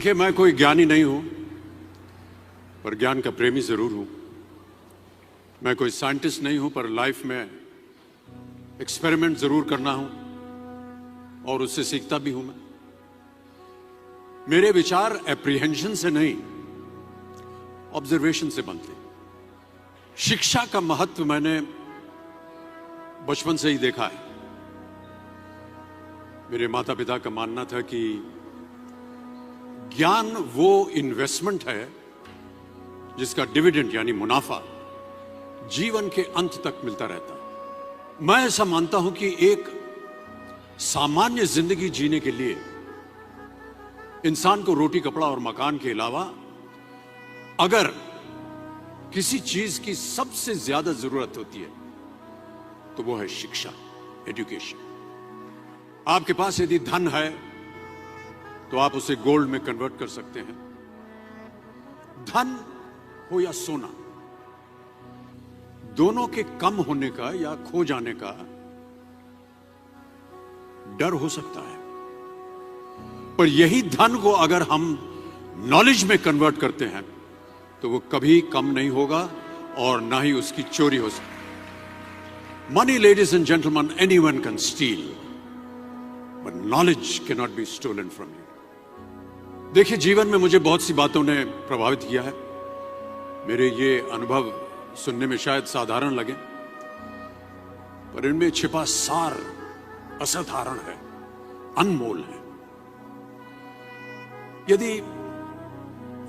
देखिए, मैं कोई ज्ञानी नहीं हूं, पर ज्ञान का प्रेमी जरूर हूं। मैं कोई साइंटिस्ट नहीं हूं, पर लाइफ में एक्सपेरिमेंट जरूर करना हूं और उससे सीखता भी हूं। मेरे विचार एप्रीहेंशन से नहीं, ऑब्जर्वेशन से बनते। शिक्षा का महत्व मैंने बचपन से ही देखा है। मेरे माता पिता का मानना था कि ज्ञान वो इन्वेस्टमेंट है जिसका डिविडेंड यानी मुनाफा जीवन के अंत तक मिलता रहता है। मैं ऐसा मानता हूं कि एक सामान्य जिंदगी जीने के लिए इंसान को रोटी कपड़ा और मकान के अलावा अगर किसी चीज की सबसे ज्यादा जरूरत होती है तो वो है शिक्षा, एजुकेशन। आपके पास यदि धन है तो आप उसे गोल्ड में कन्वर्ट कर सकते हैं। धन हो या सोना, दोनों के कम होने का या खो जाने का डर हो सकता है, पर यही धन को अगर हम नॉलेज में कन्वर्ट करते हैं तो वो कभी कम नहीं होगा और ना ही उसकी चोरी हो सकती। Money, ladies and gentleman, anyone can steal, but knowledge can not be stolen from you. देखिए, जीवन में मुझे बहुत सी बातों ने प्रभावित किया है। मेरे ये अनुभव सुनने में शायद साधारण लगे, पर इनमें छिपा सार असाधारण है, अनमोल है। यदि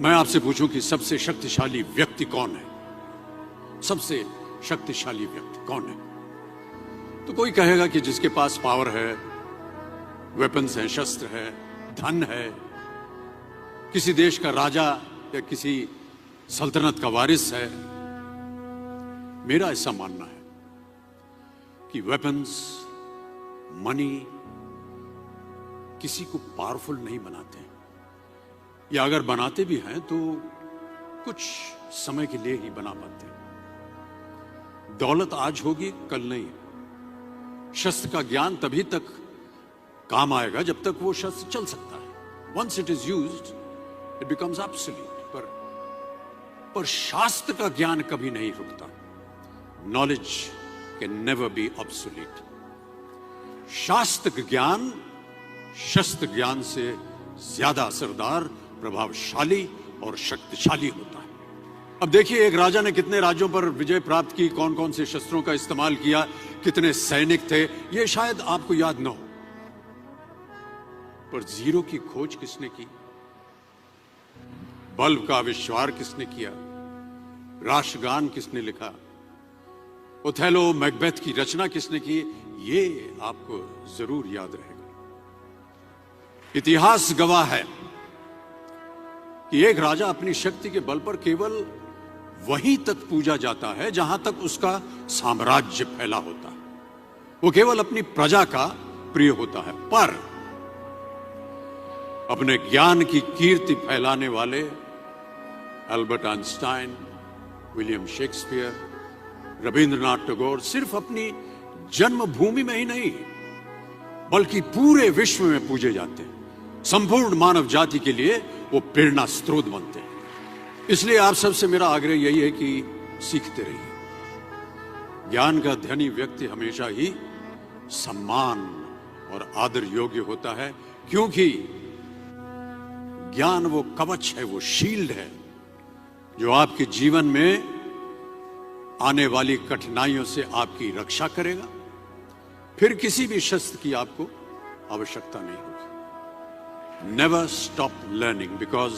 मैं आपसे पूछूं कि सबसे शक्तिशाली व्यक्ति कौन है, सबसे शक्तिशाली व्यक्ति कौन है, तो कोई कहेगा कि जिसके पास पावर है, वेपन्स हैं, शस्त्र है, धन है, किसी देश का राजा या किसी सल्तनत का वारिस है। मेरा ऐसा मानना है कि वेपन्स, मनी किसी को पावरफुल नहीं बनाते, या अगर बनाते भी हैं तो कुछ समय के लिए ही बना पाते हैं। दौलत आज होगी, कल नहीं। शस्त्र का ज्ञान तभी तक काम आएगा जब तक वो शस्त्र चल सकता है। Once it is used it becomes absolute. पर शास्त्र का ज्ञान कभी नहीं रुकता। Knowledge can never be obsolete. शास्त्र ज्ञान शस्त्र ज्ञान से ज्यादा असरदार, प्रभावशाली और शक्तिशाली होता है। अब देखिए, एक राजा ने कितने राज्यों पर विजय प्राप्त की, कौन कौन से शस्त्रों का इस्तेमाल किया, कितने सैनिक थे, यह शायद आपको याद न हो, पर जीरो की खोज किसने की, बल्ब का आविष्कार किसने किया, राष्ट्रगान किसने लिखा, ओथेलो, मैकबेथ की रचना किसने की, ये आपको जरूर याद रहेगा। इतिहास गवाह है कि एक राजा अपनी शक्ति के बल पर केवल वहीं तक पूजा जाता है जहां तक उसका साम्राज्य फैला होता है। वो केवल अपनी प्रजा का प्रिय होता है, पर अपने ज्ञान की कीर्ति फैलाने वाले Albert Einstein, William Shakespeare, Rabindranath Tagore सिर्फ अपनी जन्मभूमि में ही नहीं बल्कि पूरे विश्व में पूजे जाते हैं। संपूर्ण मानव जाति के लिए वो प्रेरणा स्रोत बनते हैं। इसलिए आप सबसे मेरा आग्रह यही है कि सीखते रहिए। ज्ञान का धनी व्यक्ति हमेशा ही सम्मान और आदर योग्य होता है, क्योंकि ज्ञान वो कवच है, वो शील्ड है जो आपके जीवन में आने वाली कठिनाइयों से आपकी रक्षा करेगा। फिर किसी भी शस्त्र की आपको आवश्यकता नहीं होगी। Never stop learning, because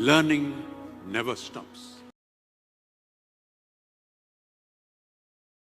learning never stops.